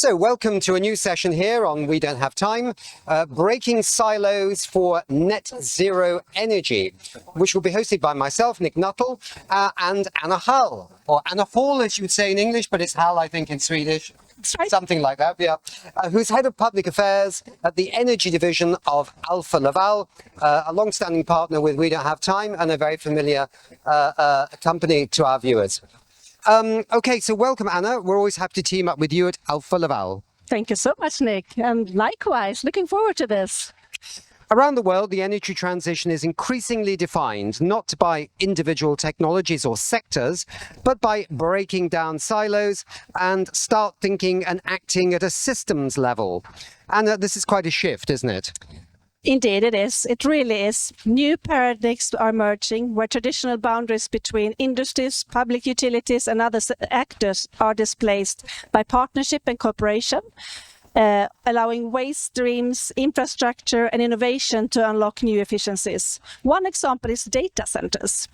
So welcome to a new session here on We Don't Have Time, Breaking Silos for Net Zero Energy, which will be hosted by myself, Nick Nuttall, and Anna Hall, or Anna Hall as you would say in English, but it's Hall I think in Swedish. Right. Something like that, yeah. Who's head of public affairs at the energy division of Alfa Laval, a long-standing partner with We Don't Have Time and a very familiar company to our viewers. Okay, so welcome, Anna. We're always happy to team up with you at Alfa Laval. Thank you so much, Nick. And likewise, looking forward to this. Around the world, the energy transition is increasingly defined not by individual technologies or sectors, but by breaking down silos and start thinking and acting at a systems level. And this is quite a shift, isn't it? Indeed, it is. It really is. New paradigms are emerging where traditional boundaries between industries, public utilities and other actors are displaced by partnership and cooperation, allowing waste streams, infrastructure and innovation to unlock new efficiencies. One example is data centers,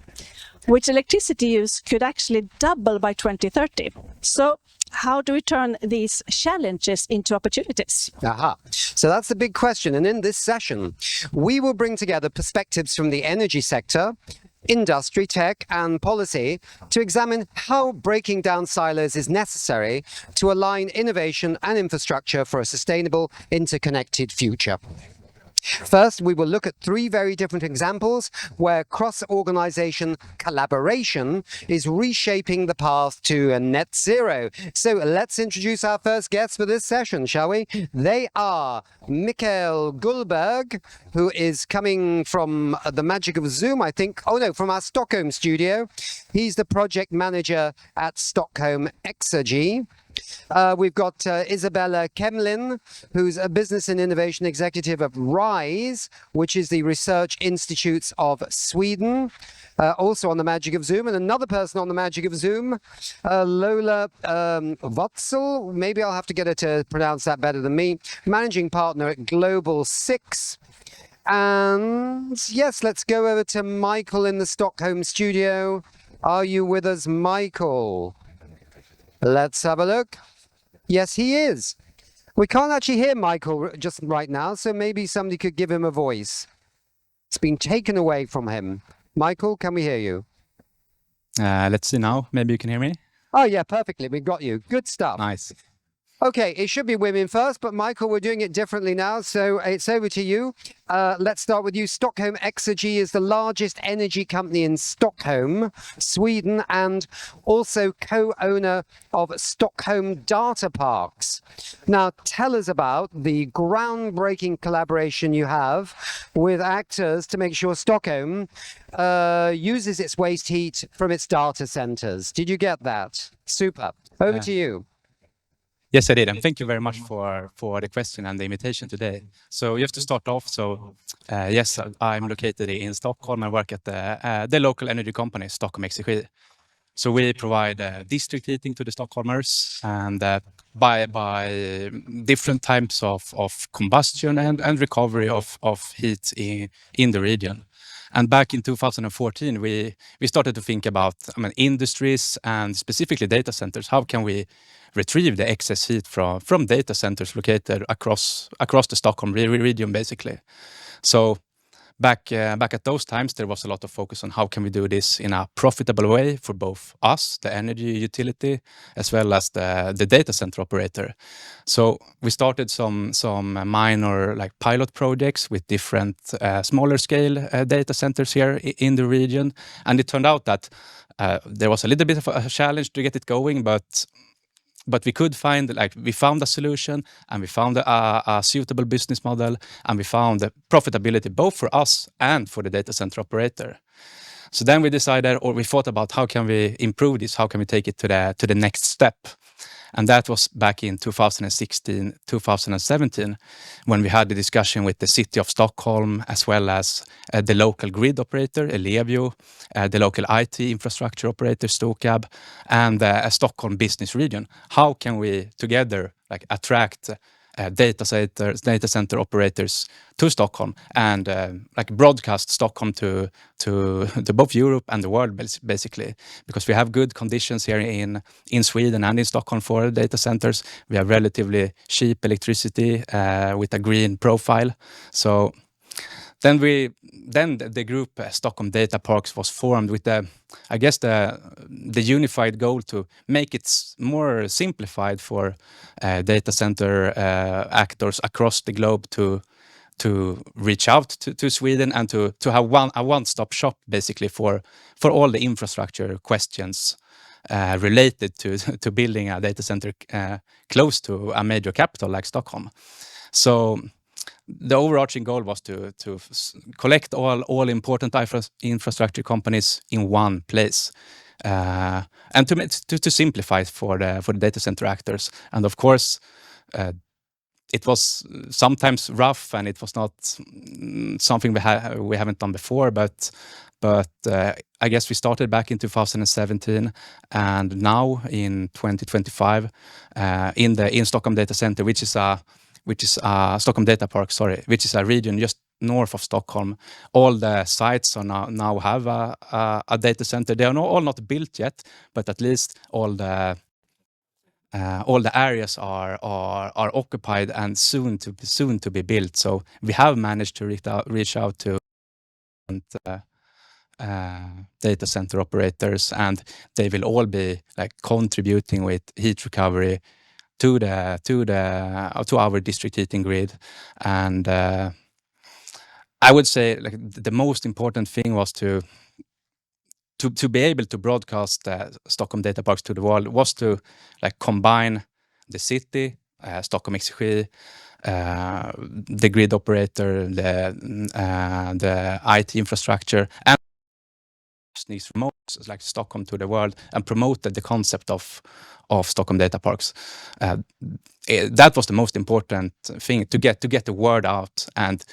which electricity use could actually double by 2030. So how do we turn these challenges into opportunities? Aha. So that's the big question. And in this session, we will bring together perspectives from the energy sector, industry, tech and policy to examine how breaking down silos is necessary to align innovation and infrastructure for a sustainable, interconnected future. First, we will look at three very different examples where cross-organization collaboration is reshaping the path to a net zero. So let's introduce our first guests for this session, shall we? They are Mikael Gullberg, who is coming from the magic of Zoom, I think. Oh no, from our Stockholm studio. He's the project manager at Stockholm Exergy. We've got Isabella Kemlin, who's a business and innovation executive of RISE, which is the Research Institutes of Sweden, also on the magic of Zoom. And another person on the magic of Zoom, Lola Wotzel, maybe I'll have to get her to pronounce that better than me, managing partner at Global 6. And yes, let's go over to Michael in the Stockholm studio. Are you with us, Michael? Let's have a look. Yes, he is. We can't actually hear Michael just right now, so maybe somebody could give him a voice. It's been taken away from him. Michael, can we hear you? Let's see now. Maybe you can hear me? Oh, yeah, perfectly. We've got you. Good stuff. Nice. Okay, it should be women first, but Michael, we're doing it differently now, so it's over to you. Let's start with you. Stockholm Exergy is the largest energy company in Stockholm, Sweden, and also co-owner of Stockholm Data Parks. Now, tell us about the groundbreaking collaboration you have with actors to make sure Stockholm uses its waste heat from its data centers. Did you get that? Super. Over to you. Yes, I did. And thank you very much for the question and the invitation today. So just to start off, yes, I'm located in Stockholm. I work at the local energy company, Stockholm Exergy. So we provide district heating to the Stockholmers and by different types of combustion and recovery of heat in the region. And back in 2014, we started to think about industries and specifically data centers. How can we retrieve the excess heat from data centers located across the Stockholm region, basically? So back at those times, there was a lot of focus on how can we do this in a profitable way for both us, the energy utility, as well as the data center operator. So we started some minor pilot projects with different smaller scale data centers here in the region. And it turned out that there was a little bit of a challenge to get it going, but we could find, we found a solution and we found a suitable business model and we found the profitability both for us and for the data center operator. So then we decided, or we thought about how can we improve this? How can we take it to the next step? And that was back in 2016, 2017, when we had the discussion with the city of Stockholm, as well as the local grid operator, Ellevio, the local IT infrastructure operator, Stokab, and a Stockholm business region. How can we together attract data center operators to Stockholm and like broadcast Stockholm to both Europe and the world, basically, because we have good conditions here in Sweden and in Stockholm for data centers. We have relatively cheap electricity with a green profile. So then the group Stockholm Data Parks was formed with the unified goal to make it more simplified for data center actors across the globe to reach out to Sweden and to have a one-stop shop, basically, for all the infrastructure questions related to building a data center close to a major capital like Stockholm. So the overarching goal was to collect all important infrastructure companies in one place, and to simplify it for the data center actors. And of course, it was sometimes rough, and it was not something we haven't done before. But I guess we started back in 2017, and now in 2025, in Stockholm Data Center, which is Stockholm Data Park, which is a region just north of Stockholm. All the sites are now have a data center. They are all not built yet, but at least all the areas are occupied and soon to be built. So we have managed to reach out to data center operators, and they will all be like contributing with heat recovery to our district heating grid. And I would say, like, the most important thing was to be able to broadcast Stockholm Data Parks to the world, was to like combine the city, Stockholm Exergi, the grid operator, the IT infrastructure, and these remotes like Stockholm to the world, and promoted the concept of Stockholm Data Parks. That was the most important thing, to get the word out and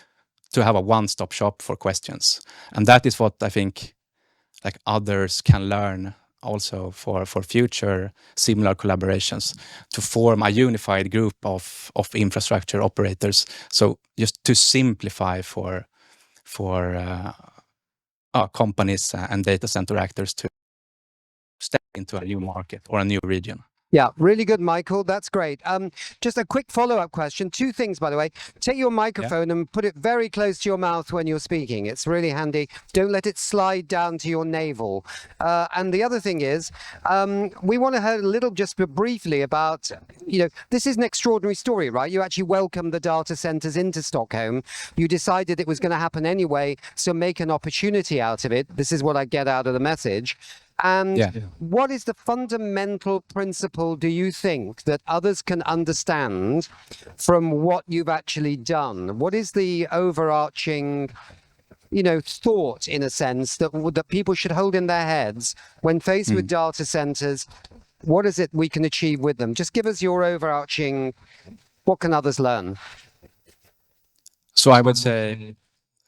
to have a one-stop shop for questions. And that is what I think like others can learn also for future similar collaborations, to form a unified group of infrastructure operators. So just to simplify for companies and data center actors to step into a new market or a new region. Yeah, really good, Michael. That's great. Just a quick follow-up question. Two things, by the way. Take your microphone and put it very close to your mouth when you're speaking. It's really handy. Don't let it slide down to your navel. And the other thing is, we want to hear a little, just briefly, about, this is an extraordinary story, right? You actually welcomed the data centers into Stockholm. You decided it was going to happen anyway, so make an opportunity out of it. This is what I get out of the message. And what is the fundamental principle, do you think, that others can understand from what you've actually done? What is the overarching, thought, in a sense, that people should hold in their heads when faced with data centers? What is it we can achieve with them? Just give us your overarching, what can others learn? So I would say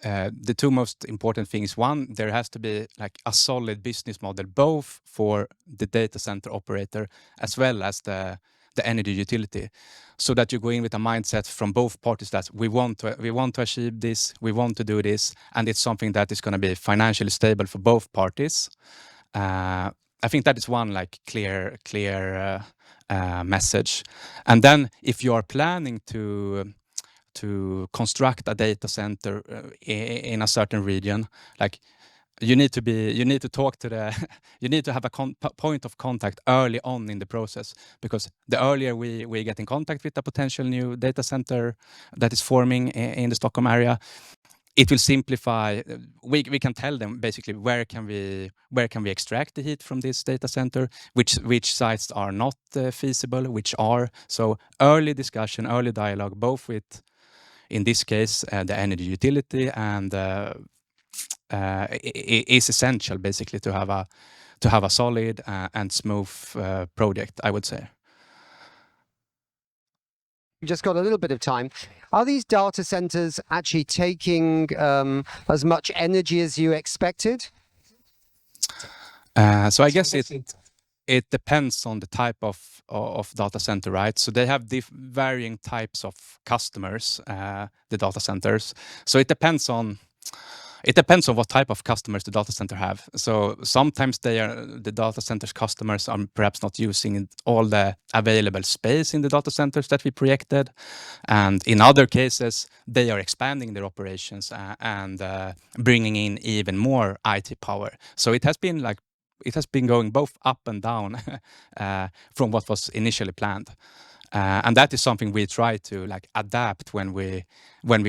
the two most important things. One, there has to be like a solid business model, both for the data center operator as well as the energy utility, so that you go in with a mindset from both parties that we want to achieve this, we want to do this, and it's something that is going to be financially stable for both parties. I think that is one like clear message. And then if you are planning to construct a data center in a certain region, like you need to talk to you need to have a point of contact early on in the process, because the earlier we get in contact with a potential new data center that is forming in the Stockholm area, it will simplify. We can tell them basically where can we extract the heat from this data center, which sites are not feasible, which are. So early discussion, early dialogue, both with, in this case, the energy utility, and is essential, basically, to have a solid and smooth project, I would say. We've just got a little bit of time. Are these data centers actually taking as much energy as you expected? So I guess it depends on the type of data center, right? So they have varying types of customers, the data centers. So it depends on what type of customers the data center have. So sometimes the data centers customers are perhaps not using all the available space in the data centers that we projected, and in other cases they are expanding their operations and bringing in even more IT power. So it has been going both up and down from what was initially planned. And that is something we try to adapt when we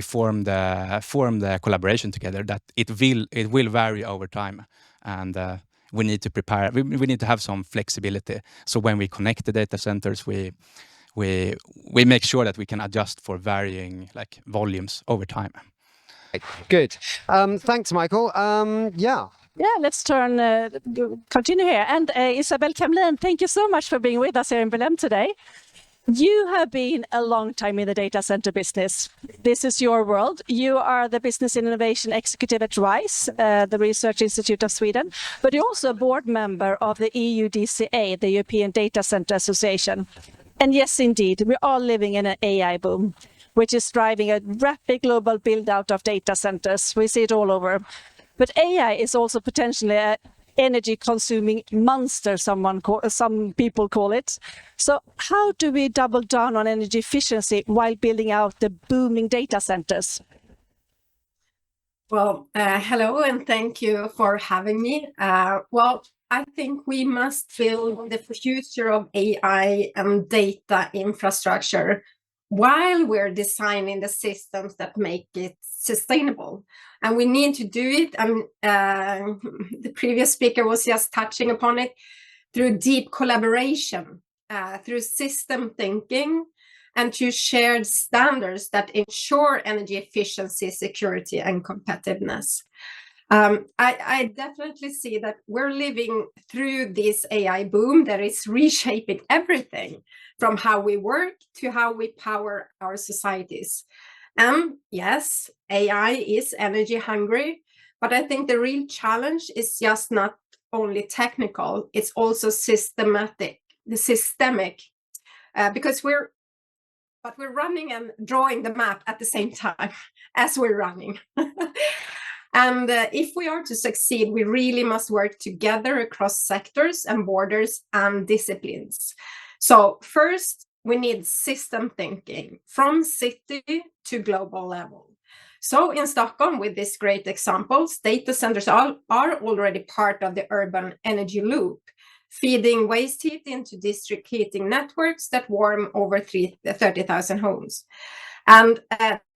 form the collaboration together. That it will vary over time, and we need to prepare. We need to have some flexibility. So when we connect the data centers, we make sure that we can adjust for varying volumes over time. Good. Thanks, Michael. Yeah. Yeah, let's continue here. And Isabel Kamlin, thank you so much for being with us here in Belém today. You have been a long time in the data center business. This is your world. You are the Business Innovation Executive at RISE, the Research Institute of Sweden, but you're also a board member of the EUDCA, the European Data Center Association. And yes, indeed, we are living in an AI boom, which is driving a rapid global build-out of data centers. We see it all over. But AI is also potentially an energy-consuming monster, some people call it. So how do we double down on energy efficiency while building out the booming data centers? Well, hello, and thank you for having me. Well, I think we must build the future of AI and data infrastructure while we're designing the systems that make it sustainable. And we need to do it, and the previous speaker was just touching upon it, through deep collaboration, through system thinking, and through shared standards that ensure energy efficiency, security, and competitiveness. I definitely see that we're living through this AI boom that is reshaping everything from how we work to how we power our societies. And yes, AI is energy hungry, but I think the real challenge is just not only technical, it's also systemic, because we're running and drawing the map at the same time as we're running. And if we are to succeed, we really must work together across sectors and borders and disciplines. So first, we need system thinking from city to global level. So in Stockholm, with this great examples, data centers are already part of the urban energy loop, feeding waste heat into district heating networks that warm over 30,000 homes. And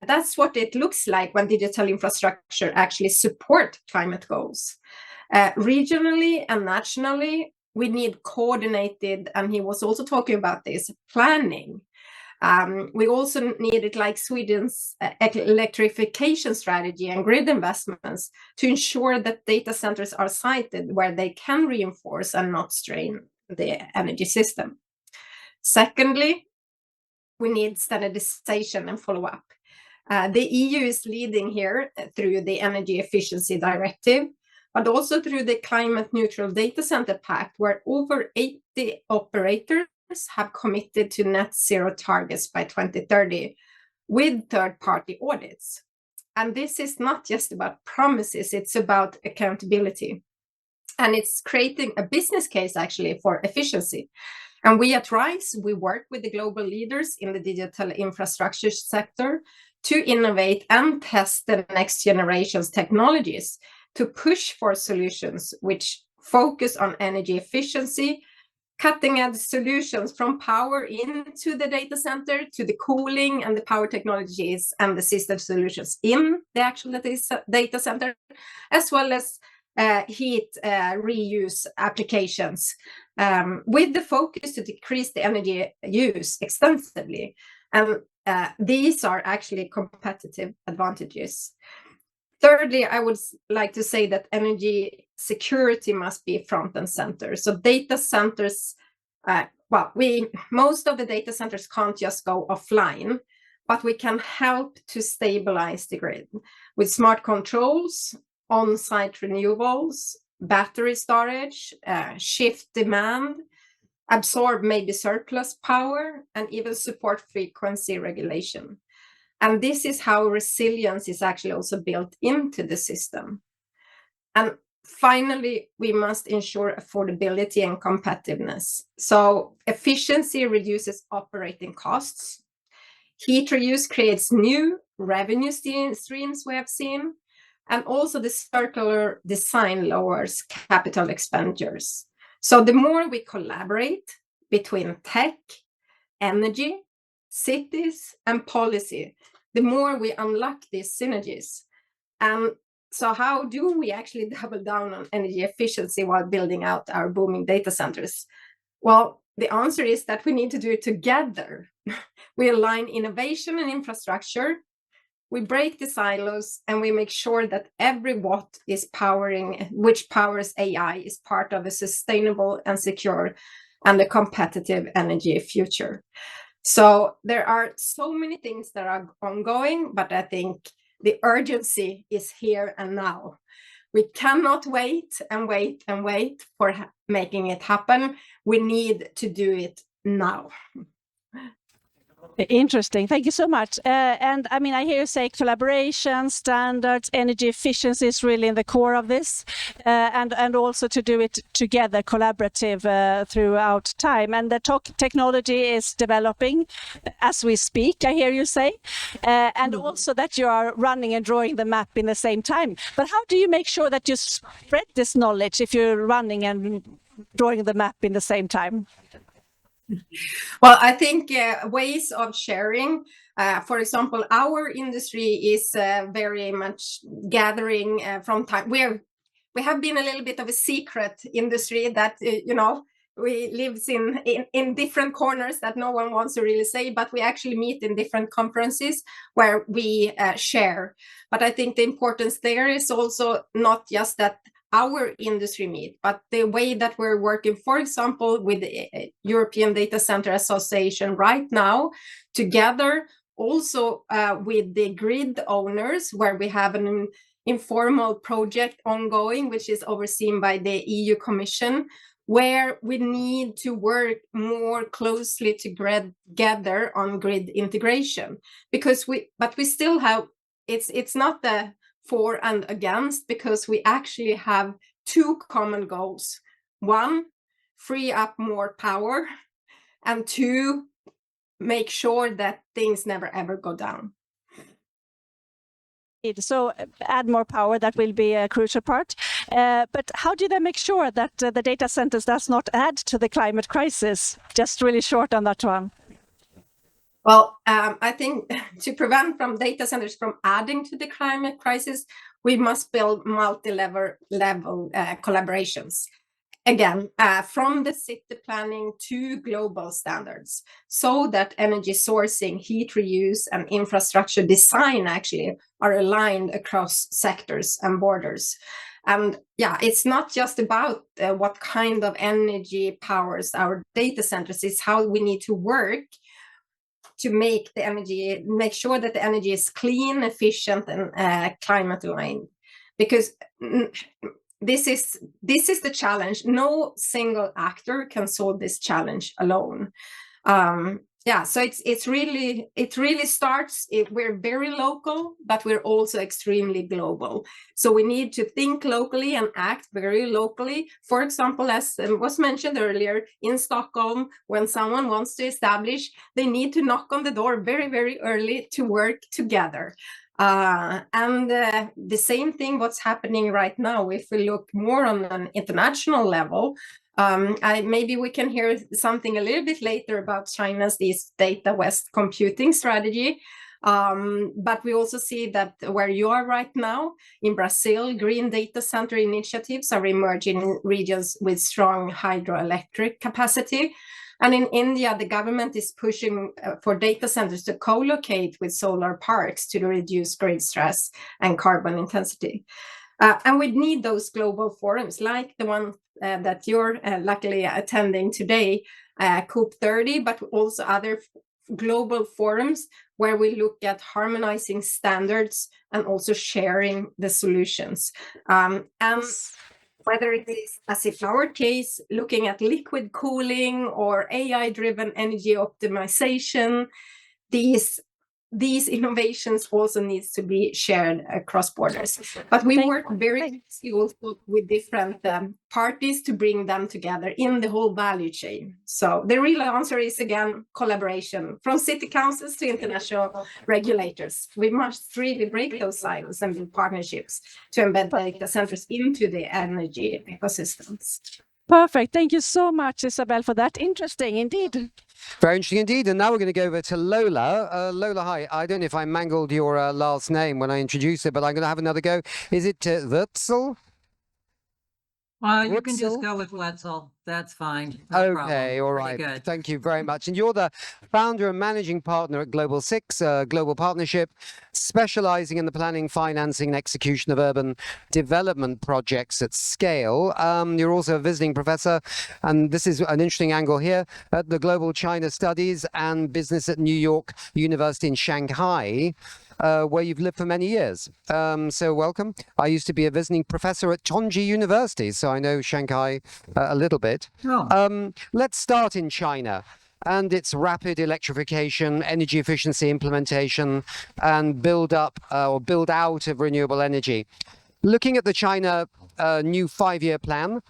that's what it looks like when digital infrastructure actually support climate goals. Regionally and nationally, we need coordinated, and he was also talking about this, planning. We also need it like Sweden's electrification strategy and grid investments to ensure that data centers are sited where they can reinforce and not strain the energy system. Secondly, we need standardization and follow-up. The EU is leading here through the Energy Efficiency Directive, but also through the Climate Neutral Data Center Pact, where over 80 operators have committed to net zero targets by 2030 with third-party audits. And this is not just about promises, it's about accountability. And it's creating a business case actually for efficiency. And we at RISE, we work with the global leaders in the digital infrastructure sector to innovate and test the next generation's technologies to push for solutions which focus on energy efficiency, cutting-edge solutions from power into the data center to the cooling and the power technologies and the system solutions in the actual data center, as well as heat reuse applications, with the focus to decrease the energy use extensively. And these are actually competitive advantages. Thirdly, I would like to say that energy security must be front and center. So data centers, most of the data centers can't just go offline, but we can help to stabilize the grid with smart controls, on-site renewables, battery storage, shift demand, absorb maybe surplus power, and even support frequency regulation. And this is how resilience is actually also built into the system. And finally, we must ensure affordability and competitiveness. So efficiency reduces operating costs. Heat reuse creates new revenue streams we have seen. And also the circular design lowers capital expenditures. So the more we collaborate between tech, energy, cities, and policy, the more we unlock these synergies. And so how do we actually double down on energy efficiency while building out our booming data centers? Well, the answer is that we need to do it together. We align innovation and infrastructure, we break the silos, and we make sure that every watt is powering, which powers AI, is part of a sustainable and secure and a competitive energy future. So there are so many things that are ongoing, but I think the urgency is here and now. We cannot wait and wait and wait for making it happen. We need to do it now. Interesting. Thank you so much. And I mean, I hear you say collaboration, standards, energy efficiency is really in the core of this, and also to do it together, collaborative throughout time. And the technology is developing as we speak, I hear you say, and also that you are running and drawing the map in the same time. But how do you make sure that you spread this knowledge if you're running and drawing the map in the same time? Well, I think ways of sharing, for example, our industry is very much gathering from time. We have been a little bit of a secret industry that, we live in different corners that no one wants to really say, but we actually meet in different conferences where we share. But I think the importance there is also not just that our industry meet, but the way that we're working, for example, with the European Data Center Association right now, together also with the grid owners, where we have an informal project ongoing, which is overseen by the EU Commission, where we need to work more closely together on grid integration, because we still have, it's not the for and against, because we actually have two common goals. One, free up more power, and two, make sure that things never ever go down. So add more power, that will be a crucial part. But how do they make sure that the data centers does not add to the climate crisis? Just really short on that one. Well, I think to prevent from data centers from adding to the climate crisis, we must build multi-level collaborations. Again, from the city planning to global standards, so that energy sourcing, heat reuse, and infrastructure design actually are aligned across sectors and borders. And yeah, it's not just about what kind of energy powers our data centers, it's how we need to work to make sure that the energy is clean, efficient, and climate aligned. Because this is the challenge. No single actor can solve this challenge alone. So it really starts. We're very local, but we're also extremely global. So we need to think locally and act very locally. For example, as was mentioned earlier, in Stockholm, when someone wants to establish, they need to knock on the door very, very early to work together. And the same thing what's happening right now, if we look more on an international level, maybe we can hear something a little bit later about China's Data West computing strategy. But we also see that where you are right now, in Brazil, green data center initiatives are emerging in regions with strong hydroelectric capacity. And in India, the government is pushing for data centers to co-locate with solar parks to reduce grid stress and carbon intensity. And we need those global forums like the one that you're luckily attending today, COP30, but also other global forums where we look at harmonizing standards and also sharing the solutions. And whether it is, as in our case, looking at liquid cooling or AI-driven energy optimization, these innovations also needs to be shared across borders. But we work very closely also with different parties to bring them together in the whole value chain. So the real answer is, again, collaboration from city councils to international regulators. We must really break those silos and build partnerships to embed data centers into the energy ecosystems. Perfect. Thank you so much, Isabel, for that. Interesting indeed. Very interesting indeed. And now we're going to go over to Lola. Lola, hi. I don't know if I mangled your last name when I introduced it, but I'm going to have another go. Is it Wurzel? You can just go with Wetzel. That's fine. No Okay, problem. all Pretty right. good. Thank you very much. And you're the founder and managing partner at Global Six, a global partnership specializing in the planning, financing, and execution of urban development projects at scale. You're also a visiting professor, and this is an interesting angle here, at the Global China Studies and Business at New York University in Shanghai. Where you've lived for many years. So welcome. I used to be a visiting professor at Tongji University, so I know Shanghai a little bit. Oh. Let's start in China and its rapid electrification, energy efficiency implementation, and build out of renewable energy. Looking at the China new 5-year plan,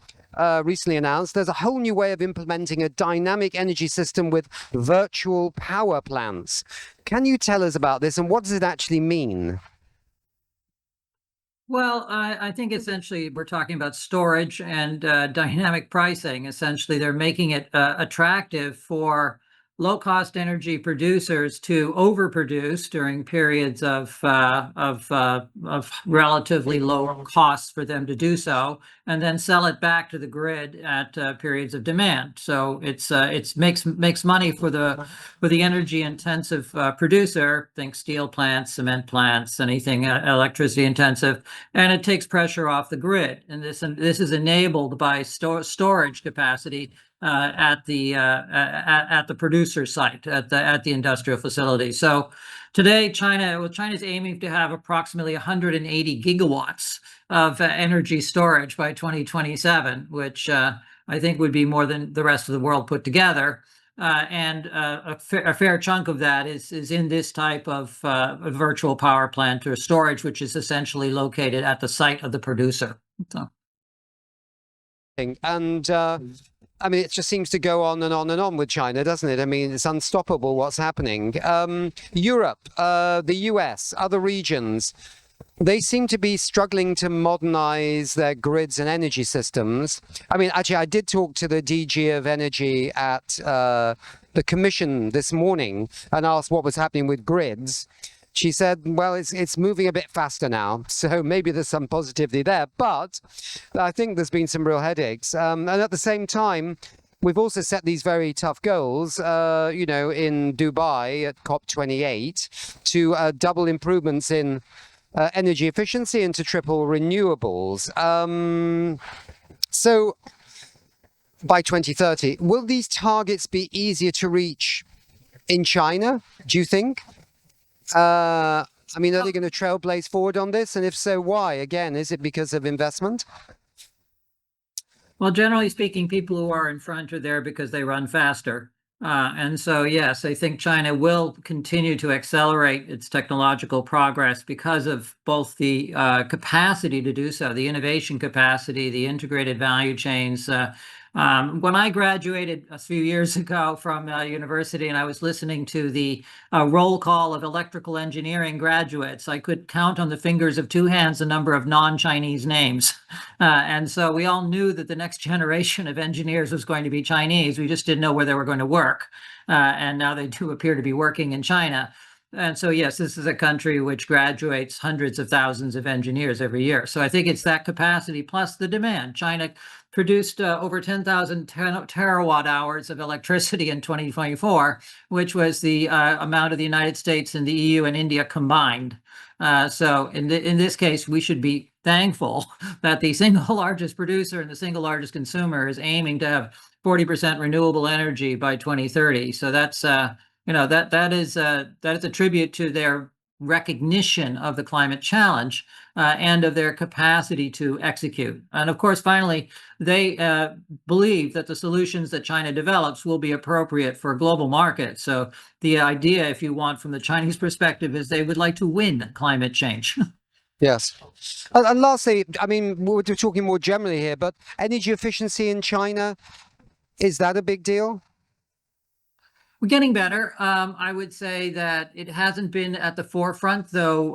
recently announced, there's a whole new way of implementing a dynamic energy system with virtual power plants. Can you tell us about this and what does it actually mean? Well, I think essentially we're talking about storage and dynamic pricing. Essentially, they're making it attractive for low-cost energy producers to overproduce during periods of relatively low costs for them to do so, and then sell it back to the grid at periods of demand. So it makes money for the energy-intensive producer. Think steel plants, cement plants, anything electricity intensive, and it takes pressure off the grid. And this is enabled by storage capacity at the producer site, at the industrial facility. So today, China's aiming to have approximately 180 gigawatts of energy storage by 2027, which I think would be more than the rest of the world put together. And a fair chunk of that is in this type of a virtual power plant or storage, which is essentially located at the site of the producer. So. And I mean, it just seems to go on and on and on with China, doesn't it? I mean, it's unstoppable what's happening. Europe, the US, other regions, they seem to be struggling to modernize their grids and energy systems. I mean, actually, I did talk to the DG of Energy at the Commission this morning and asked what was happening with grids. She said, well, it's moving a bit faster now, so maybe there's some positivity there. But I think there's been some real headaches. And at the same time, we've also set these very tough goals, you know, in Dubai at COP28 to double improvements in energy efficiency and to triple renewables. So by 2030, will these targets be easier to reach in China, do you think? I mean, are they going to trailblaze forward on this? And if so, why? Again, is it because of investment? Well, generally speaking, people who are in front are there because they run faster. And so, yes, I think China will continue to accelerate its technological progress because of both the capacity to do so, the innovation capacity, the integrated value chains. When I graduated a few years ago from university and I was listening to the roll call of electrical engineering graduates, I could count on the fingers of two hands the number of non-Chinese names. And so we all knew that the next generation of engineers was going to be Chinese. We just didn't know where they were going to work. And now they do appear to be working in China. And so, yes, this is a country which graduates hundreds of thousands of engineers every year. So I think it's that capacity plus the demand. China produced over 10,000 terawatt hours of electricity in 2024, which was the amount of the United States and the EU and India combined. So in this case, we should be thankful that the single largest producer and the single largest consumer is aiming to have 40% renewable energy by 2030. So that's you know, that is a tribute to their recognition of the climate challenge and of their capacity to execute. And of course, finally, they believe that the solutions that China develops will be appropriate for global markets. So the idea, if you want, from the Chinese perspective, is they would like to win climate change. Yes. And lastly, I mean, we're talking more generally here, but energy efficiency in China, is that a big deal? We're getting better. I would say that it hasn't been at the forefront, though.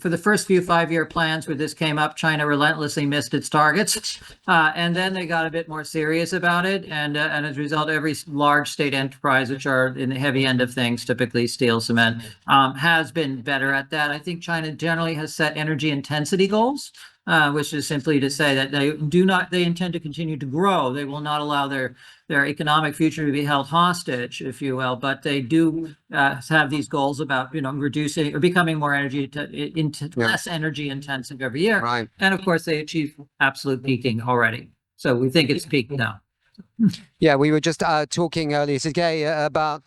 For the first few 5-year plans where this came up, China relentlessly missed its targets, and then they got a bit more serious about it. And as a result, every large state enterprise, which are in the heavy end of things, typically steel, cement, has been better at that. I think China generally has set energy intensity goals. Which is simply to say that they intend to continue to grow. They will not allow their economic future to be held hostage, if you will, but they do have these goals about, reducing or becoming more less energy intensive every year. Right. And of course, they achieve absolute peaking already. So we think it's peaked now. Yeah, we were just talking earlier today about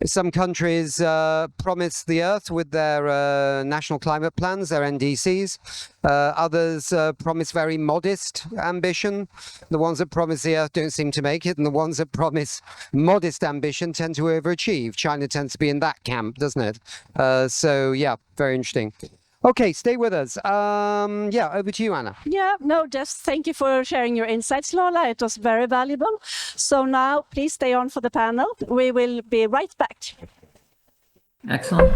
some countries promise the Earth with their national climate plans, their NDCs. Others promise very modest ambition. The ones that promise the Earth don't seem to make it, and the ones that promise modest ambition tend to overachieve. China tends to be in that camp, doesn't it? So, yeah, very interesting. Okay, stay with us. Yeah, over to you, Anna. Yeah, no, just thank you for sharing your insights, Lola. It was very valuable. So now please stay on for the panel. We will be right back. Excellent.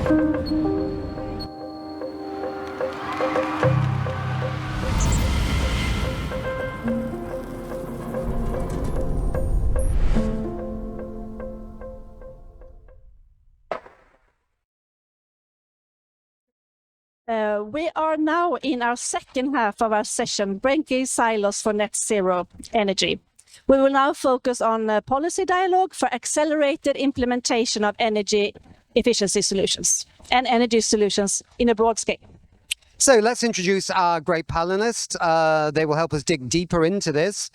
Thank you. We are now in our second half of our session, Breaking Silos for Net Zero Energy. We will now focus on policy dialogue for accelerated implementation of energy efficiency solutions and energy solutions in a broad scale. So let's introduce our great panelists. They will help us dig deeper into this.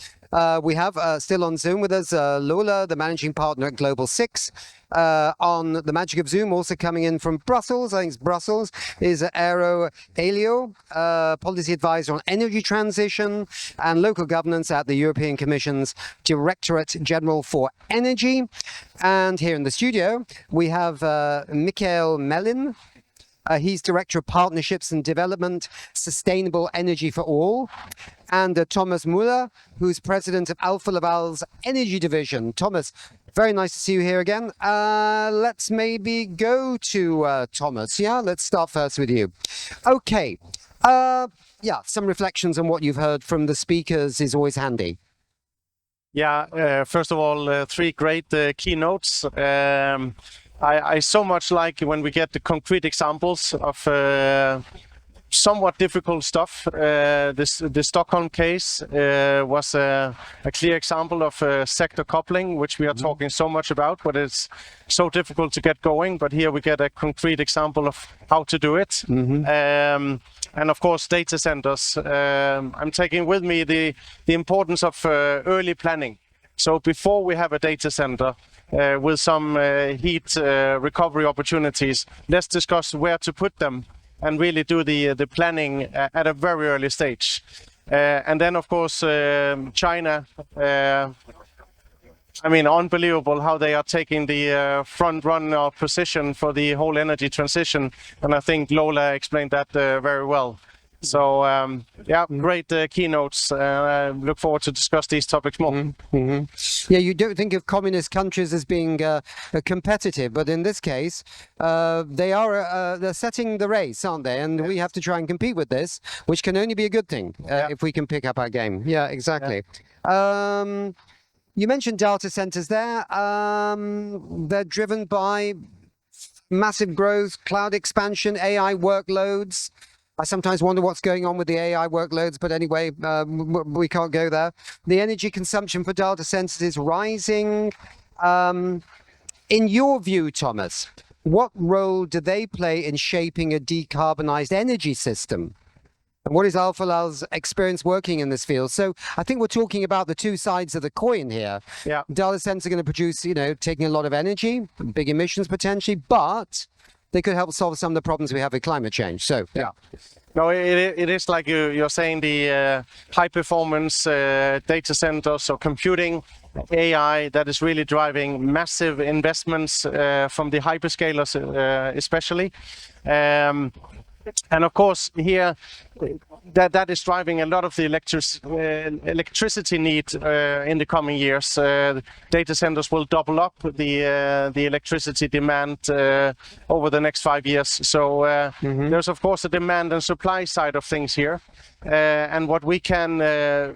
We have still on Zoom with us Lola, the managing partner at Global 6. On the magic of Zoom, also coming in from Brussels, I think it's Brussels, is Aero Elio, policy advisor on energy transition and local governance at the European Commission's Directorate General for Energy. And here in the studio, we have Mikael Mellin. He's Director of Partnerships and Development, Sustainable Energy for All. And Thomas Müller, who's President of Alfa Laval's Energy Division. Thomas, very nice to see you here again. Let's maybe go to Thomas. Yeah, let's start first with you. Okay. Yeah, some reflections on what you've heard from the speakers is always handy. Yeah, first of all, 3 great keynotes. I so much like when we get the concrete examples of somewhat difficult stuff. The Stockholm case was a clear example of sector coupling, which we are talking so much about, but it's so difficult to get going. But here we get a concrete example of how to do it. And of course, data centers. I'm taking with me the importance of early planning. So before we have a data center, with some heat recovery opportunities, let's discuss where to put them and really do the planning at a very early stage. And then, of course, China, I mean, unbelievable how they are taking the front runner position for the whole energy transition. And I think Lola explained that very well. So, yeah, great keynotes. Look forward to discuss these topics more. Yeah, you don't think of communist countries as being competitive, but in this case, they're setting the race, aren't they? And we have to try and compete with this, which can only be a good thing if we can pick up our game. Yeah, exactly. Yeah. You mentioned data centers there. They're driven by massive growth, cloud expansion, AI workloads. I sometimes wonder what's going on with the AI workloads, but anyway, we can't go there. The energy consumption for data centers is rising. In your view, Thomas, what role do they play in shaping a decarbonized energy system? And what is Alfa Laval's experience working in this field? So I think we're talking about the two sides of the coin here. Yeah. Data centers are going to produce, taking a lot of energy, big emissions potentially, but they could help solve some of the problems we have with climate change. So, yeah. No, it is like you're saying, the high performance data centers or computing, AI, that is really driving massive investments from the hyperscalers especially. And of course here, that is driving a lot of the electricity need in the coming years. Data centers will double up the electricity demand over the next 5 years. So there's of course a demand and supply side of things here. And what we can, the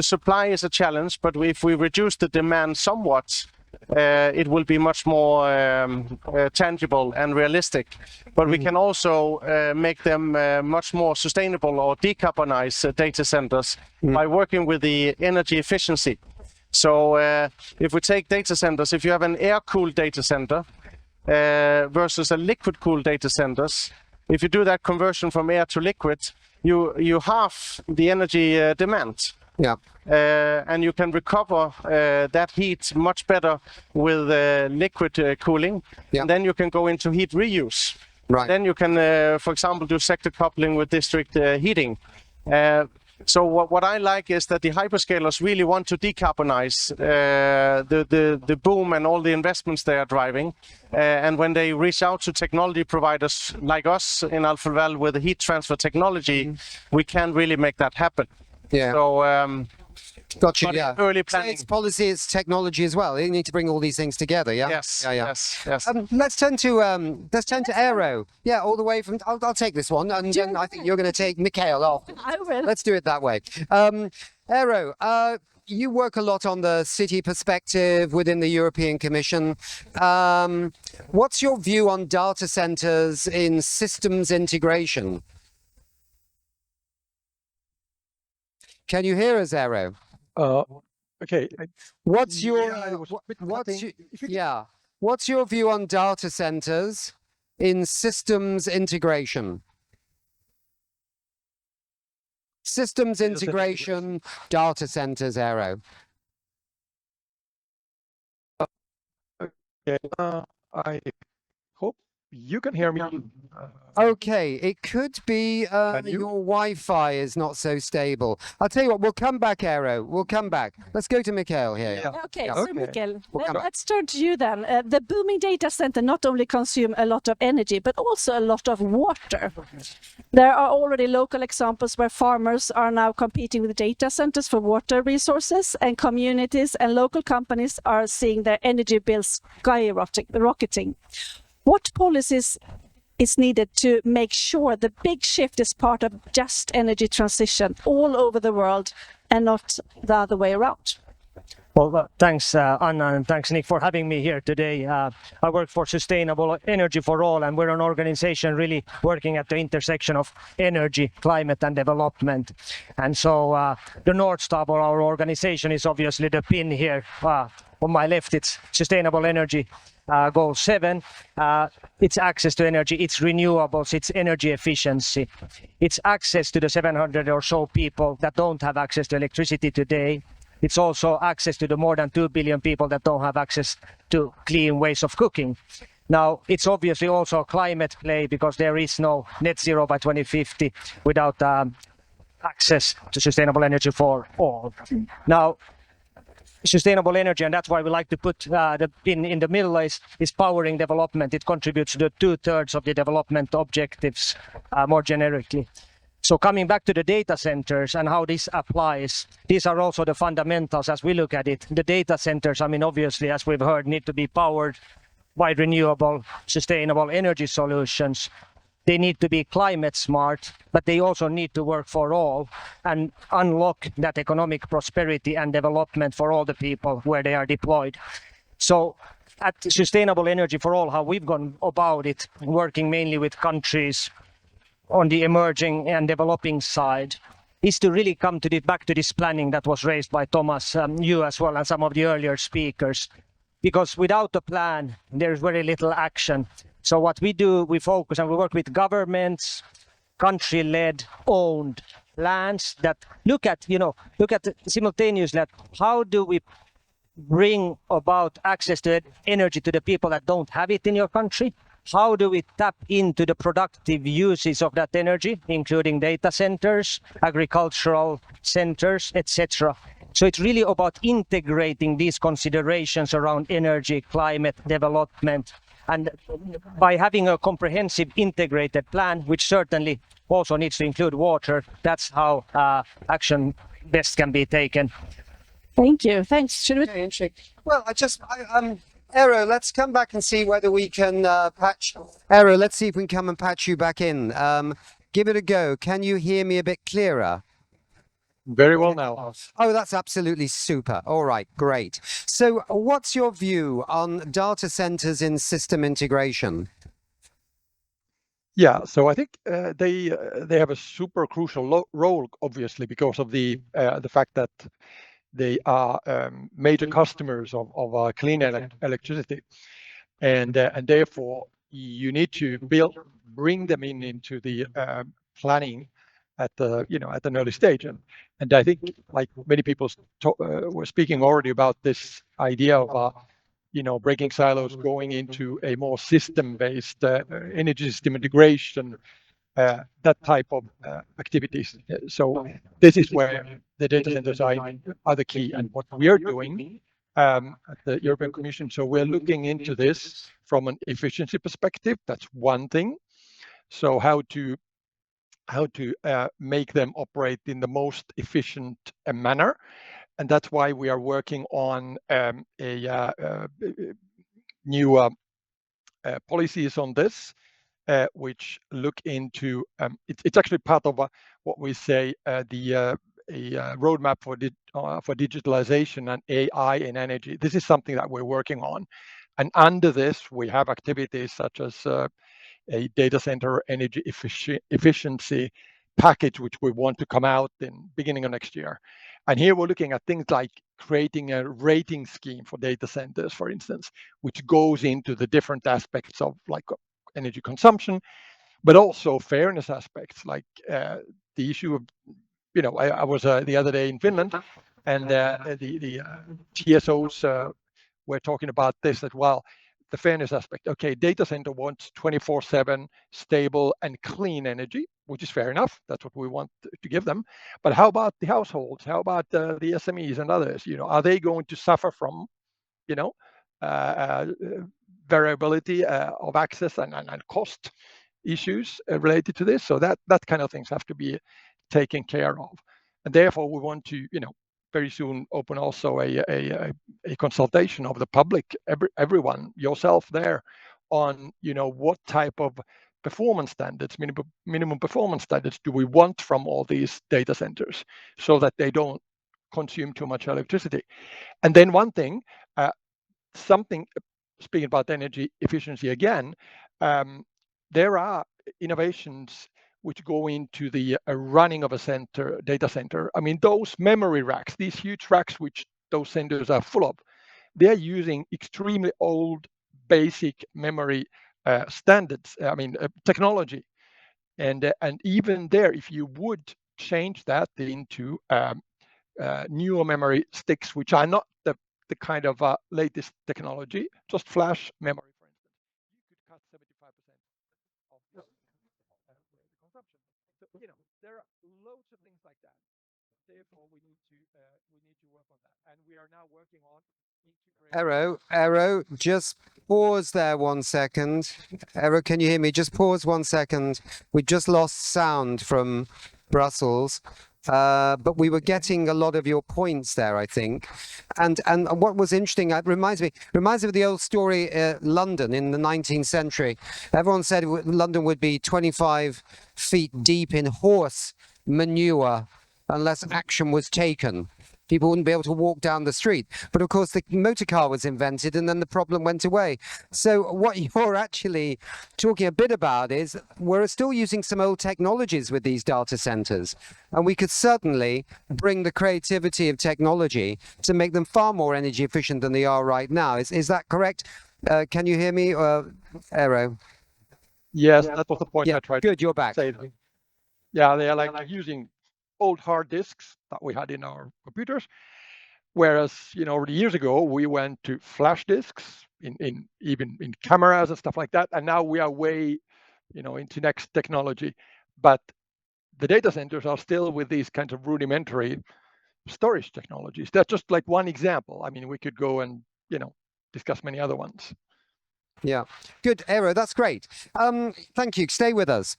supply is a challenge, but if we reduce the demand somewhat, it will be much more tangible and realistic. But we can also make them much more sustainable or decarbonize data centers by working with the energy efficiency. So if we take data centers, if you have an air-cooled data center versus a liquid-cooled data centers, if you do that conversion from air to liquid, you halve the energy demand. Yeah. And you can recover that heat much better with liquid cooling. Yeah. And then you can go into heat reuse. Right. Then you can, for example, do sector coupling with district heating. So what I like is that the hyperscalers really want to decarbonize the boom and all the investments they are driving. And when they reach out to technology providers like us in Alfa Laval with the heat transfer technology, we can really make that happen. Yeah. So, Gotcha. Yeah. Early So planning. it's policy, it's technology as well. You need to bring all these things together. Yeah. Yes. Yeah. Yeah. Yes. Let's turn to aero. Yeah, all the way from. I'll take this one, and then I think you're going to take Mikael off. I will. Let's do it that way. Aero. You work a lot on the city perspective within the European Commission. What's your view on data centers in systems integration? Can you hear us, Aero? Okay. What's your Yeah, What's your view on data centers in systems integration? Systems integration, data centers, Aero. Okay. I hope you can hear me. Okay, it could be your Wi-Fi is not so stable. I'll tell you what, we'll come back, Aero. We'll come back. Let's go to Mikael here. Yeah. Okay, Yeah. so Okay. Mikael, We'll come back. let's turn to you then. The booming data center not only consume a lot of energy, but also a lot of water. There are already local examples where farmers are now competing with data centers for water resources, and communities and local companies are seeing their energy bills skyrocketing. What policies is needed to make sure the big shift is part of just energy transition all over the world and not the other way around? Well, thanks, Anna, and thanks, Nick, for having me here today. I work for Sustainable Energy for All, and we're an organization really working at the intersection of energy, climate, and development. And so the North Star of our organization is obviously the pin here. On my left, it's Sustainable Energy Goal 7. It's access to energy, it's renewables, it's energy efficiency. It's access to the 700 or so people that don't have access to electricity today. It's also access to the more than 2 billion people that don't have access to clean ways of cooking. Now, it's obviously also a climate play because there is no net zero by 2050 without access to sustainable energy for all. Now, sustainable energy, and that's why we like to put the pin in the middle, is powering development. It contributes to the 2/3 of the development objectives more generically. So coming back to the data centers and how this applies, these are also the fundamentals as we look at it. The data centers, I mean, obviously, as we've heard, need to be powered by renewable, sustainable energy solutions. They need to be climate smart, but they also need to work for all and unlock that economic prosperity and development for all the people where they are deployed. So at Sustainable Energy for All, how we've gone about it, working mainly with countries on the emerging and developing side, is to really come to back to this planning that was raised by Thomas, you as well, and some of the earlier speakers. Because without a plan, there's very little action. So what we do, we focus and we work with governments, country-led, owned plans that look at simultaneously at how do we bring about access to energy to the people that don't have it in your country? How do we tap into the productive uses of that energy, including data centers, agricultural centers, etc.? So it's really about integrating these considerations around energy, climate, development, and by having a comprehensive integrated plan, which certainly also needs to include water, that's how action best can be taken. Thank you. Thanks. Should we? Well, Eero, let's come back and see whether we can Eero, let's see if we can come and patch you back in. Give it a go. Can you hear me a bit clearer? Very well now. Oh, that's absolutely super. All right, great. So what's your view on data centers in system integration? Yeah, so I think they have a super crucial role, obviously, because of the fact that they are major customers of clean electricity, and therefore you need to bring them into the planning at an early stage, and I think like many people were speaking already about this idea of breaking silos, going into a more system-based energy system integration, that type of activities. So this is where the data centers are the key, and what we are doing at the European Commission. So we're looking into this from an efficiency perspective. That's one thing. So how to make them operate in the most efficient manner, and that's why we are working on new policies on this, which look into it's actually part of what we say a roadmap for digitalization and AI in energy. This is something that we're working on, and under this we have activities such as a data center energy efficiency package, which we want to come out in beginning of next year. And here we're looking at things like creating a rating scheme for data centers, for instance, which goes into the different aspects of like energy consumption, but also fairness aspects, like the issue of, I was the other day in Finland, and the TSOs were talking about this as well. The fairness aspect. Okay, data center wants 24/7 stable and clean energy, which is fair enough. That's what we want to give them. But how about the households? How about the SMEs and others? Are they going to suffer from, variability of access and cost issues related to this? So that kind of things have to be taken care of, and therefore we want to, very soon open also a consultation of the public, everyone, yourself there, on what type of performance standards, minimum performance standards do we want from all these data centers, so that they don't consume too much electricity. And then one thing, speaking about energy efficiency again, there are innovations which go into the running of a data center. I mean, those memory racks, these huge racks which those centers are full of, they're using extremely old basic memory standards, technology. And even there, if you would change that into newer memory sticks, which are not the kind of latest technology, just flash memory, for instance, you could cut 75% of the consumption. So, there are loads of things like that. Therefore, we need to work on that, and we are now working on Eero, just pause there 1 second. Eero, can you hear me? Just pause 1 second. We just lost sound from Brussels. But we were getting a lot of your points there, I think. And what was interesting, it reminds me of the old story, London in the 19th century. Everyone said London would be 25 feet deep in horse manure unless action was taken. People wouldn't be able to walk down the street. But of course, the motor car was invented and then the problem went away. So what you're actually talking a bit about is we're still using some old technologies with these data centers. And we could certainly bring the creativity of technology to make them far more energy efficient than they are right now. Is that correct? Can you hear me, Eero? Yes, that was the point I tried good, you're back. to say. Yeah, they are like using old hard disks that we had in our computers. Whereas, already years ago, we went to flash disks even in cameras and stuff like that. And now we are way, into next technology. But the data centers are still with these kinds of rudimentary storage technologies. That's just like one example. I mean, we could go and, discuss many other ones. Yeah, good, Eero, that's great. Thank you, stay with us.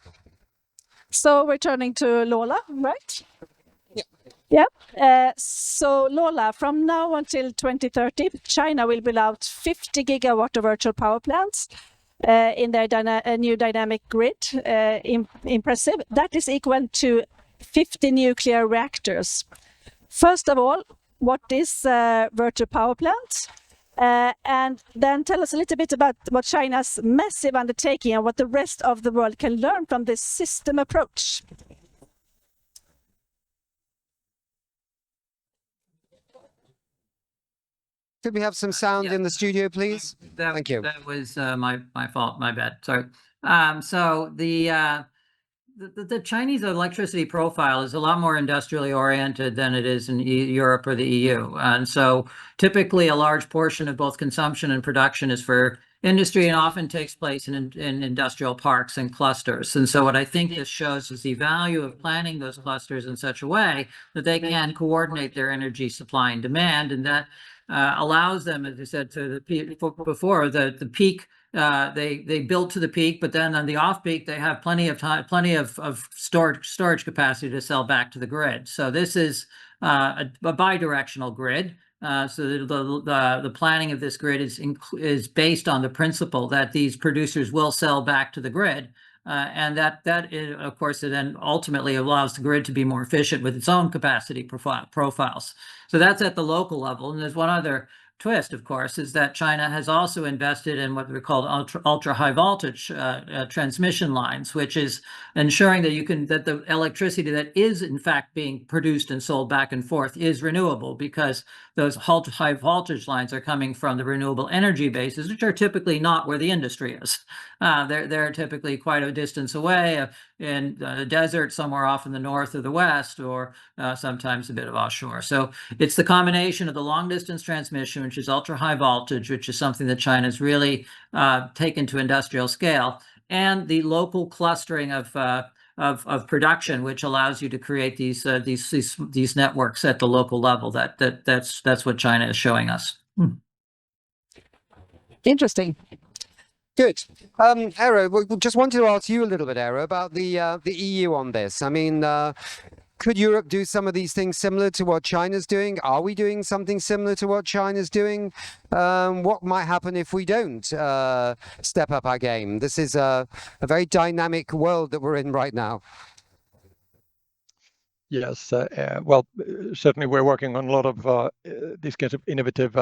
So we're turning to Lola, right? Yeah. Yeah. So Lola, from now until 2030, China will build out 50 gigawatt of virtual power plants in their new dynamic grid. Impressive. That is equal to 50 nuclear reactors. First of all, what is virtual power plant? And then tell us a little bit about what China's massive undertaking and what the rest of the world can learn from this system approach. Could we have some sound in the studio, please? Thank you. That was my fault. My bad. Sorry. So the Chinese electricity profile is a lot more industrially oriented than it is in Europe or the EU. And so typically a large portion of both consumption and production is for industry and often takes place in industrial parks and clusters. And so what I think this shows is the value of planning those clusters in such a way that they can coordinate their energy supply and demand. And that allows them, as I said to before, the peak. They build to the peak, but then on the off peak, they have plenty of storage capacity to sell back to the grid. So this is a bidirectional grid. So the planning of this grid is based on the principle that these producers will sell back to the grid. And that is, of course, it then ultimately allows the grid to be more efficient with its own capacity profiles. So that's at the local level. And there's one other twist, of course, is that China has also invested in what we call ultra high voltage transmission lines, which is ensuring that the electricity that is in fact being produced and sold back and forth is renewable, because those ultra high voltage lines are coming from the renewable energy bases, which are typically not where the industry is. They're typically quite a distance away in the desert somewhere off in the north or the west, or sometimes a bit of offshore. So it's the combination of the long distance transmission, which is ultra high voltage, which is something that China's really taken to industrial scale, and the local clustering of production, which allows you to create these networks at the local level. That's what China is showing us. Interesting. Good. Eero, we just wanted to ask you a little bit, Eero, about the EU on this. I mean, could Europe do some of these things similar to what China's doing? Are we doing something similar to what China's doing? What might happen if we don't step up our game? This is a very dynamic world that we're in right now. Yes, well, certainly we're working on a lot of these kinds of innovative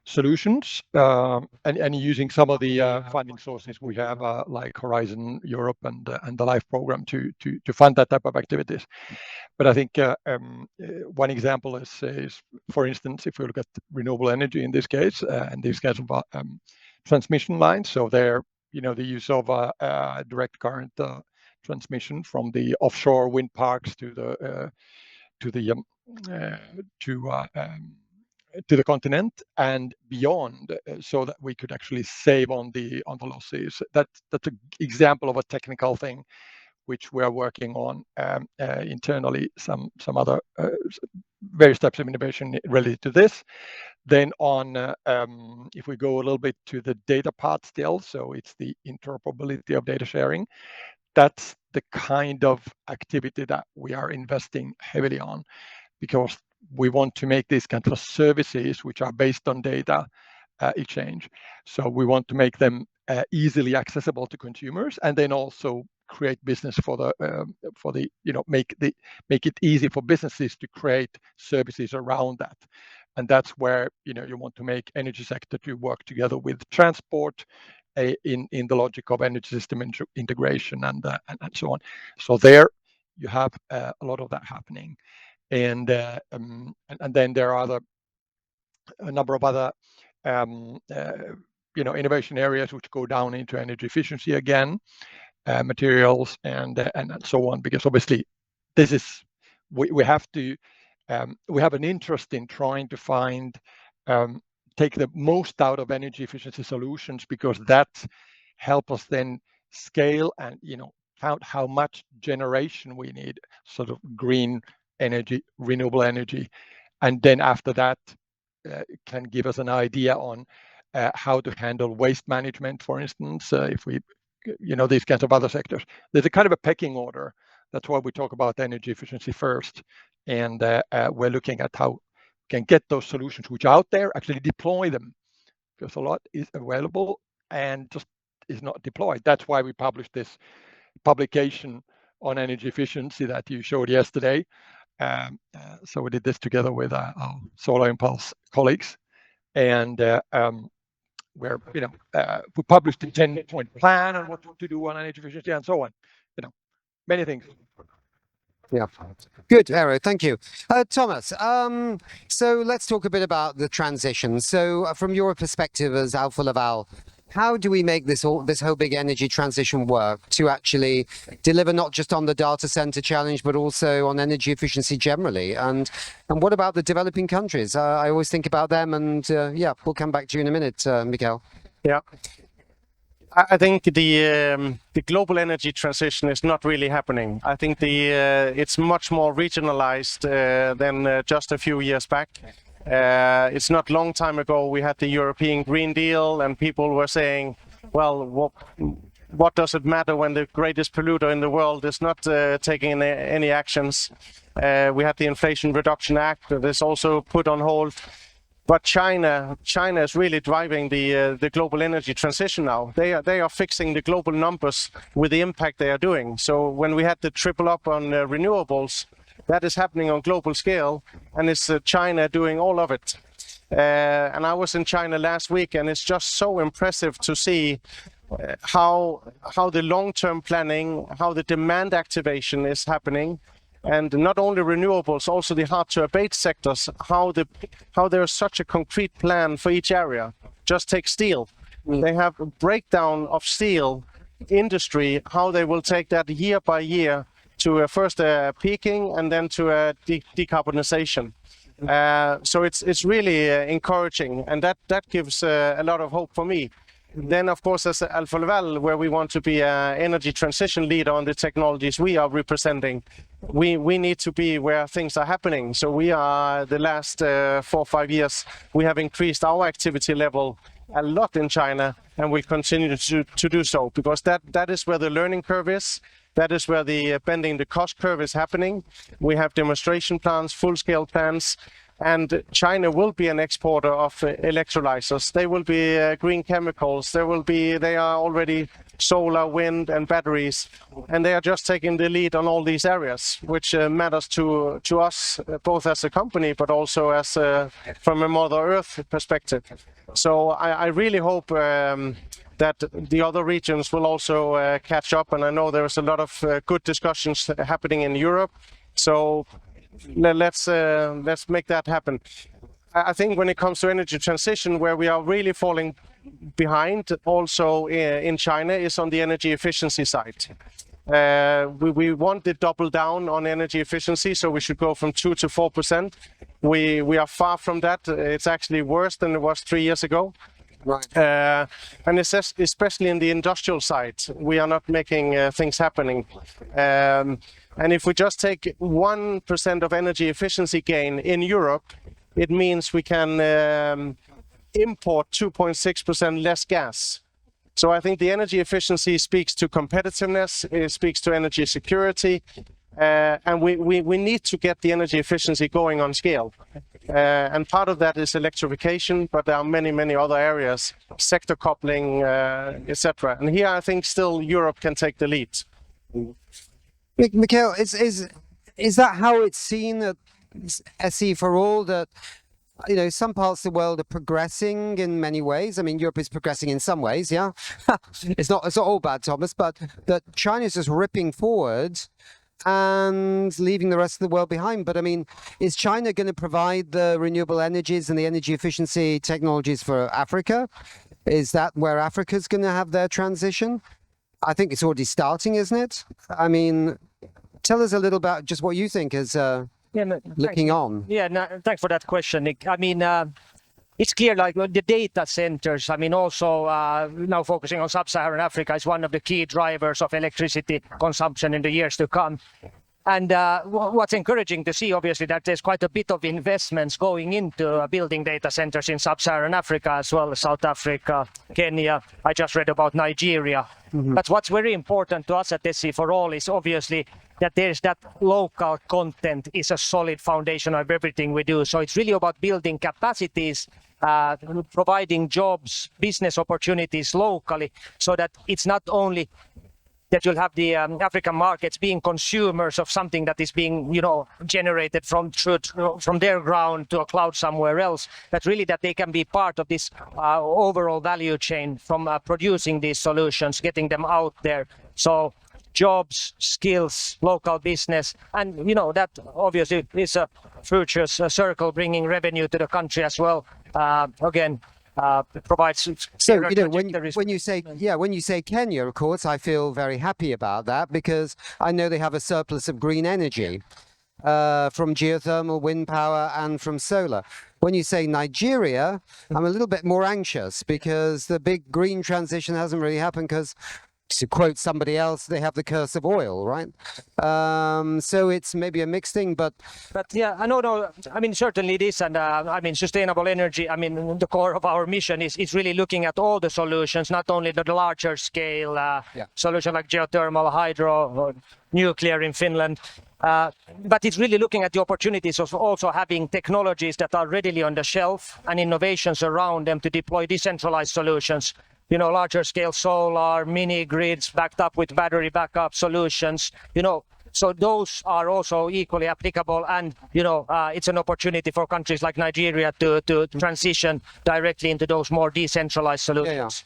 solutions, and using some of the funding sources we have, like Horizon Europe and the LIFE program to fund that type of activities. But I think one example is, for instance, if we look at renewable energy in this case, and these kinds of transmission lines. So they're, the use of direct current transmission from the offshore wind parks to the continent and beyond, so that we could actually save on the losses. That's an example of a technical thing which we are working on internally. Some other various types of innovation related to this. Then if we go a little bit to the data part still, so it's the interoperability of data sharing. That's the kind of activity that we are investing heavily on, because we want to make these kinds of services which are based on data exchange. So we want to make them easily accessible to consumers, and then also create business for the make it easy for businesses to create services around that. And that's where you want to make energy sector to work together with transport in the logic of energy system integration and so on. So there you have a lot of that happening. And then there are a number of other innovation areas which go down into energy efficiency again. materials and so on, because obviously this is we have to we have an interest in trying to find take the most out of energy efficiency solutions, because that help us then scale and count how much generation we need, sort of green energy, renewable energy, and then after that can give us an idea on how to handle waste management, for instance, if we these kinds of other sectors. There's a kind of a pecking order. That's why we talk about energy efficiency first, and we're looking at how we can get those solutions which are out there, actually deploy them, because a lot is available and just is not deployed. That's why we published this publication on energy efficiency that you showed yesterday. So we did this together with our Solar Impulse colleagues, and where we published a 10-point plan on what to do on energy efficiency and so on. Many things. Yeah, good, Eero, thank you. Thomas, so let's talk a bit about the transition. So from your perspective as Alfa Laval, how do we make this whole big energy transition work to actually deliver not just on the data center challenge, but also on energy efficiency generally? And what about the developing countries? I always think about them, and yeah, we'll come back to you in a minute, Mikael. Yeah. I think the global energy transition is not really happening. I think it's much more regionalized than just a few years back. It's not long time ago we had the European Green Deal, and people were saying, well, what does it matter when the greatest polluter in the world is not taking any actions? We had the Inflation Reduction Act that is also put on hold. But China is really driving the global energy transition now. They are fixing the global numbers with the impact they are doing. So when we had the triple up on renewables, that is happening on global scale, and it's China doing all of it. And I was in China last week, and it's just so impressive to see how the long-term planning, how the demand activation is happening. And not only renewables, also the hard-to-abate sectors, how there is such a concrete plan for each area. Just take steel. They have a breakdown of steel industry, how they will take that year by year to first peaking and then to decarbonization. So it's really encouraging, and that gives a lot of hope for me. Then, of course, as Alfa Laval, where we want to be an energy transition leader on the technologies we are representing, we need to be where things are happening. So we are, the last 4 or 5 years, we have increased our activity level a lot in China, and we continue to do so, because that is where the learning curve is. That is where the bending the cost curve is happening. We have demonstration plants, full-scale plants, and China will be an exporter of electrolyzers. They will be green chemicals. They are already solar, wind, and batteries, and they are just taking the lead on all these areas, which matters to us both as a company, but also as from a Mother Earth perspective. So I really hope that the other regions will also catch up, and I know there is a lot of good discussions happening in Europe. So let's make that happen. I think when it comes to energy transition, where we are really falling behind also in China is on the energy efficiency side. We want to double down on energy efficiency, so we should go from 2 to 4%. We are far from that. It's actually worse than it was 3 years ago. Right. And especially in the industrial side, we are not making things happening. And if we just take 1% of energy efficiency gain in Europe, it means we can import 2.6% less gas. So I think the energy efficiency speaks to competitiveness, it speaks to energy security, and we need to get the energy efficiency going on scale. And part of that is electrification, but there are many other areas, sector coupling, etc. And here I think still Europe can take the lead. Mikael, is that how it's seen at SE for all, that some parts of the world are progressing in many ways? I mean, Europe is progressing in some ways, yeah. It's not all bad, Thomas, but that China's just ripping forward and leaving the rest of the world behind. But I mean, is China going to provide the renewable energies and the energy efficiency technologies for Africa? Is that where Africa's going to have their transition? I think it's already starting, isn't it? I mean, tell us a little about just what you think is looking on. Yeah, no, thanks for that question, Nick. I mean, it's clear, like the data centers, I mean, also now focusing on sub-Saharan Africa is one of the key drivers of electricity consumption in the years to come. And what's encouraging to see, obviously, that there's quite a bit of investments going into building data centers in sub-Saharan Africa as well as South Africa, Kenya. I just read about Nigeria. But what's very important to us at SC4All is obviously that there's that local content is a solid foundation of everything we do. So it's really about building capacities, providing jobs, business opportunities locally, so that it's not only that you'll have the African markets being consumers of something that is being, generated from their ground to a cloud somewhere else, but really that they can be part of this overall value chain from producing these solutions, getting them out there. So jobs, skills, local business, and that obviously is a virtuous circle, bringing revenue to the country as well. Again, provides. So when you say Kenya, of course, I feel very happy about that because I know they have a surplus of green energy from geothermal, wind power, and from solar. When you say Nigeria, I'm a little bit more anxious because the big green transition hasn't really happened because, to quote somebody else, they have the curse of oil, right? So it's maybe a mixed thing, but yeah, no. I mean, certainly it is, and I mean, sustainable energy. I mean, the core of our mission is really looking at all the solutions, not only the larger scale solution like geothermal, hydro, or nuclear in Finland. But it's really looking at the opportunities of also having technologies that are readily on the shelf and innovations around them to deploy decentralized solutions. Larger scale solar, mini grids backed up with battery backup solutions, so those are also equally applicable. And, it's an opportunity for countries like Nigeria to transition directly into those more decentralized solutions.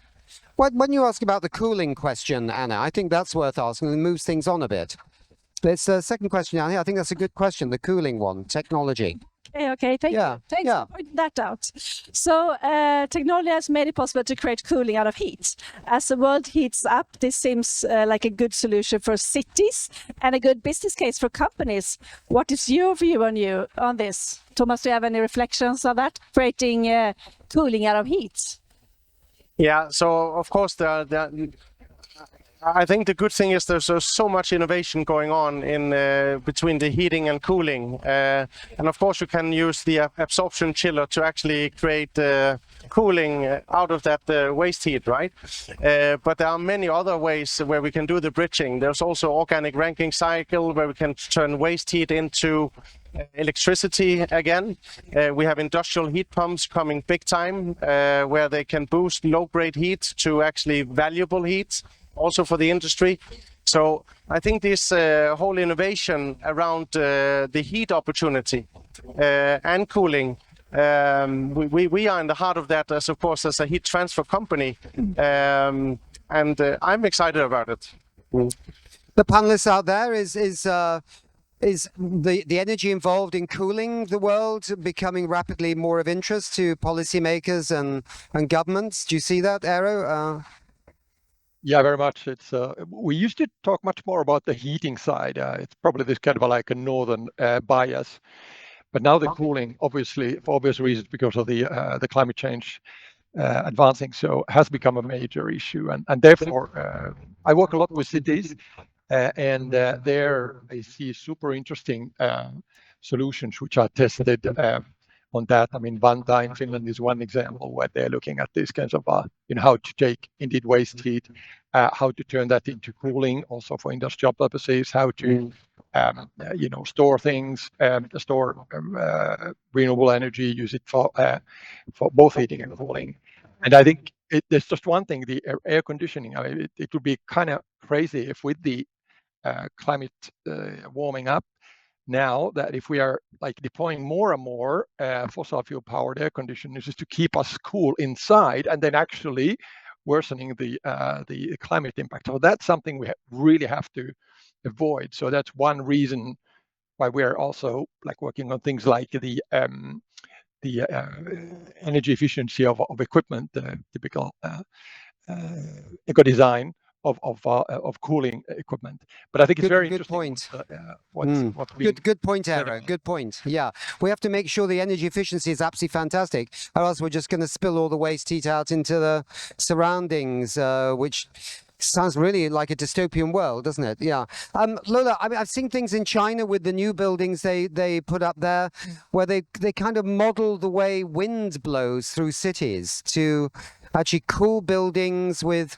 Yeah. When you ask about the cooling question, Anna, I think that's worth asking. It moves things on a bit. It's the second question down here. I think that's a good question, the cooling one, technology. Okay, thank you. Thanks for pointing that out. So technology has made it possible to create cooling out of heat. As the world heats up, this seems like a good solution for cities and a good business case for companies. What is your view on this? Thomas, do you have any reflections on that? Creating cooling out of heat? Yeah, so of course I think the good thing is there's so much innovation going on in between the heating and cooling, and of course you can use the absorption chiller to actually create cooling out of that waste heat, right? But there are many other ways where we can do the bridging. There's also organic ranking cycle where we can turn waste heat into electricity again. We have industrial heat pumps coming big time, where they can boost low-grade heat to actually valuable heat, also for the industry. So I think this whole innovation around the heat opportunity and cooling, we are in the heart of that as a heat transfer company, and I'm excited about it. The panelists out there, is the energy involved in cooling the world becoming rapidly more of interest to policymakers and governments? Do you see that, Eero? Yeah, very much. It's we used to talk much more about the heating side. It's probably this kind of like a northern bias, but now the cooling, obviously for obvious reasons, because of the climate change advancing, so has become a major issue, and therefore I work a lot with cities, and there I see super interesting solutions which are tested on that. I mean, Vantaa in Finland is one example where they're looking at these kinds of, how to take indeed waste heat, how to turn that into cooling, also for industrial purposes, how to, store things, store renewable energy, use it for both heating and cooling. And I think there's just one thing: the air conditioning. I mean, it would be kind of crazy if with the climate warming up, now that if we are like deploying more and more fossil fuel powered air conditioners just to keep us cool inside, and then actually worsening the climate impact. So that's something we really have to avoid. So that's one reason why we are also like working on things like the energy efficiency of equipment, typical eco design of cooling equipment. But I think it's very Good interesting. point. What we Good point, Eero. Good point. Yeah, we have to make sure the energy efficiency is absolutely fantastic, or else we're just going to spill all the waste heat out into the surroundings, which sounds really like a dystopian world, doesn't it? Yeah. Lola, I mean, I've seen things in China with the new buildings they put up there, where they kind of model the way wind blows through cities to actually cool buildings with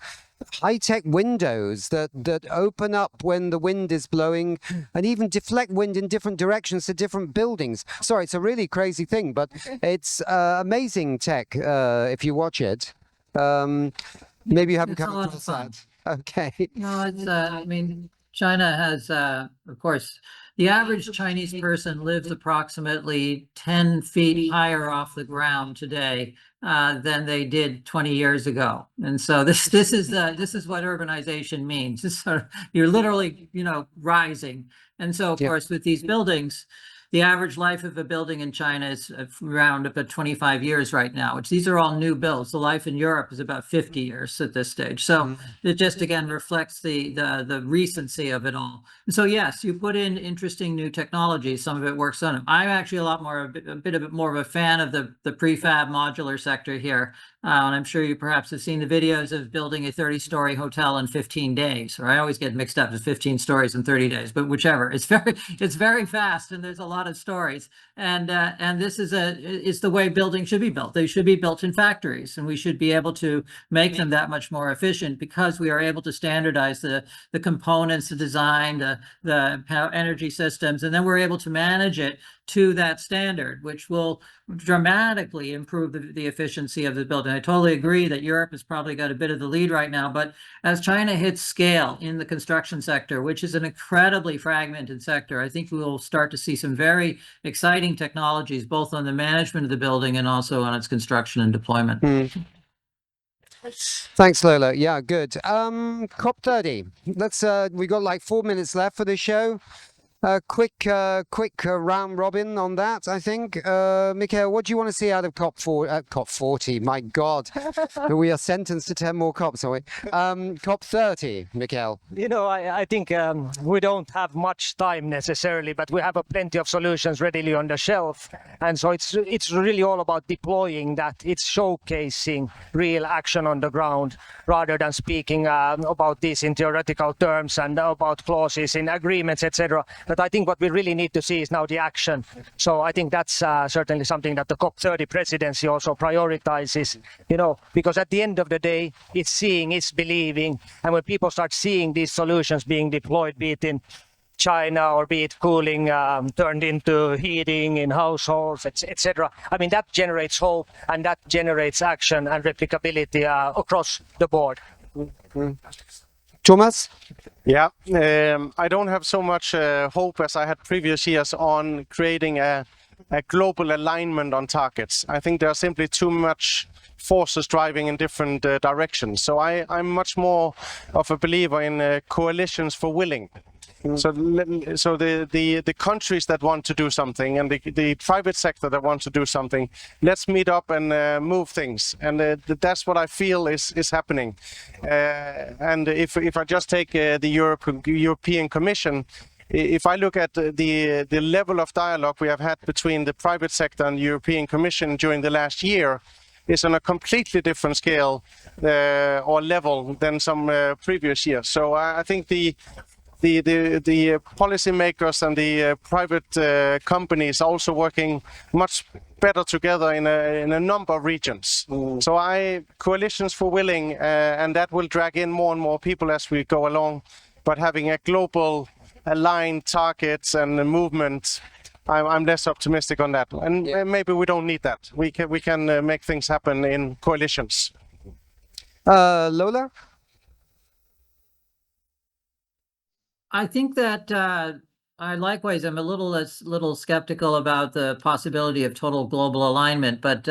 high-tech windows that open up when the wind is blowing and even deflect wind in different directions to different buildings. Sorry, it's a really crazy thing, but it's amazing tech if you watch it. Maybe you haven't It's a come lot of across fun. that. Okay. No, it's, I mean, China has, of course, the average Chinese person lives approximately 10 feet higher off the ground today than they did 20 years ago. And so this is what urbanization means. You're literally, rising. And so, of Yeah. course, with these buildings, the average life of a building in China is around about 25 years right now, which these are all new builds. The life in Europe is about 50 years at this stage. So it just, again, reflects the recency of it all. And so, yes, you put in interesting new technology. Some of it works on them. I'm actually a bit more of a fan of the prefab modular sector here. And I'm sure you perhaps have seen the videos of building a 30-story hotel in 15 days, or I always get mixed up with 15 stories in 30 days, but whichever. It's very fast, and there's a lot of stories. And this is the way buildings should be built. They should be built in factories, and we should be able to make them that much more efficient because we are able to standardize the components, the design, the energy systems, and then we're able to manage it to that standard, which will dramatically improve the efficiency of the building. I totally agree that Europe has probably got a bit of the lead right now, but as China hits scale in the construction sector, which is an incredibly fragmented sector, I think we will start to see some very exciting technologies, both on the management of the building and also on its construction and deployment. Thanks, Lola. Yeah, good. COP30. Let's. We got like 4 minutes left for the show. Quick round robin on that, I think. Mikael, what do you want to see out of COP40? My God, we are sentenced to 10 more COPs, are we? COP30, Mikael. I think we don't have much time necessarily, but we have plenty of solutions readily on the shelf. And so it's really all about deploying that. It's showcasing real action on the ground rather than speaking about this in theoretical terms and about clauses in agreements, etc. But I think what we really need to see is now the action. So I think that's certainly something that the COP30 presidency also prioritizes, because at the end of the day, it's seeing, it's believing. And when people start seeing these solutions being deployed, be it in China or be it cooling turned into heating in households, etc. I mean, that generates hope and that generates action and replicability across the board. Thomas? Yeah, I don't have so much hope as I had previous years on creating a global alignment on targets. I think there are simply too much forces driving in different directions. So I'm much more of a believer in coalitions for willing. So the countries that want to do something and the private sector that wants to do something, let's meet up and move things. And that's what I feel is happening. And if I just take the European Commission, if I look at the level of dialogue we have had between the private sector and the European Commission during the last year, is on a completely different scale or level than some previous years. So I think the policymakers and the private companies are also working much better together in a number of regions. So coalitions for willing, and that will drag in more and more people as we go along. But having a global aligned targets and a movement, I'm less optimistic on that. And maybe we don't need that. We can make things happen in coalitions. Lola? I think that I likewise am a little skeptical about the possibility of total global alignment, but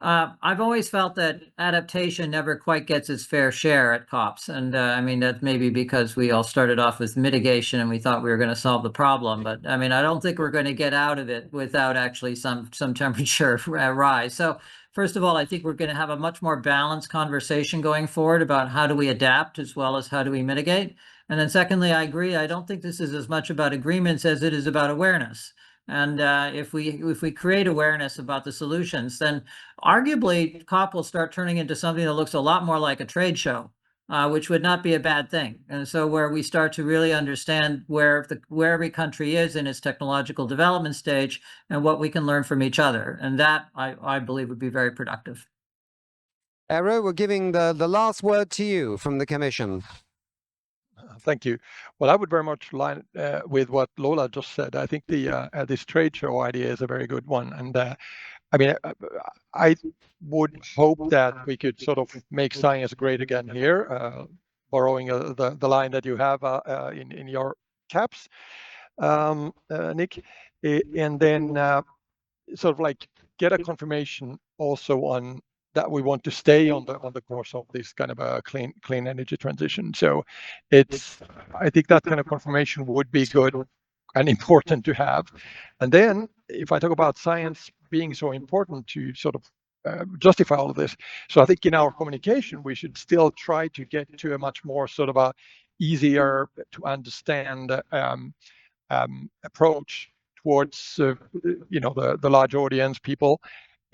I've always felt that adaptation never quite gets its fair share at COPs, and I mean that's maybe because we all started off with mitigation and we thought we were going to solve the problem, but I mean I don't think we're going to get out of it without actually some temperature rise. So First of all, I think we're going to have a much more balanced conversation going forward about how do we adapt as well as how do we mitigate. And then secondly, I agree. I don't think this is as much about agreements as it is about awareness. And if we create awareness about the solutions, then arguably COP will start turning into something that looks a lot more like a trade show, which would not be a bad thing. And so where we start to really understand where every country is in its technological development stage and what we can learn from each other. And that I believe would be very productive. Eero, we're giving the last word to you from the Commission. Thank you. Well, I would very much line with what Lola just said. I think the this trade show idea is a very good one, and I mean, I would hope that we could sort of make science great again here, borrowing the line that you have in your caps, Nick, and then sort of like get a confirmation also on that we want to stay on the course of this kind of a clean energy transition. So I think that kind of confirmation would be good and important to have. And then if I talk about science being so important to sort of justify all of this, so I think in our communication we should still try to get to a much more sort of a easier to understand approach towards the large audience people,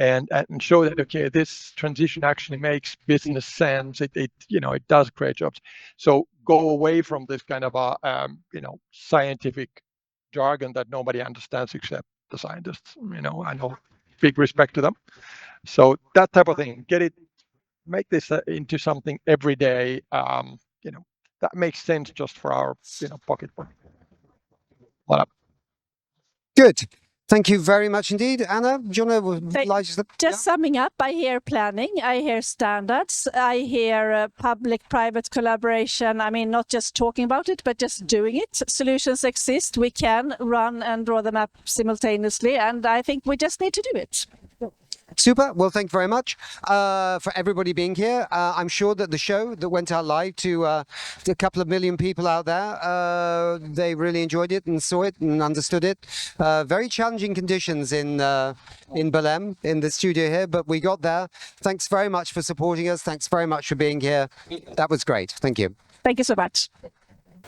and show that okay, this transition actually makes business sense. It does create jobs. So go away from this kind of a scientific jargon that nobody understands except the scientists. I know big respect to them. So that type of thing, make this into something every day. That makes sense just for our pocketbook. Voilà. Good. Thank you very much indeed. Anna, do you want to oblige us? Just summing up, I hear planning, I hear standards, I hear public-private collaboration. I mean, not just talking about it, but just doing it. Solutions exist. We can run and draw them up simultaneously, and I think we just need to do it. Super. Well, thank you very much for everybody being here. I'm sure that the show that went out live to a couple of million people out there, they really enjoyed it and saw it and understood it. Very challenging conditions in Belém, in the studio here, but we got there. Thanks very much for supporting us. Thanks very much for being here. That was great. Thank you. Thank you so much.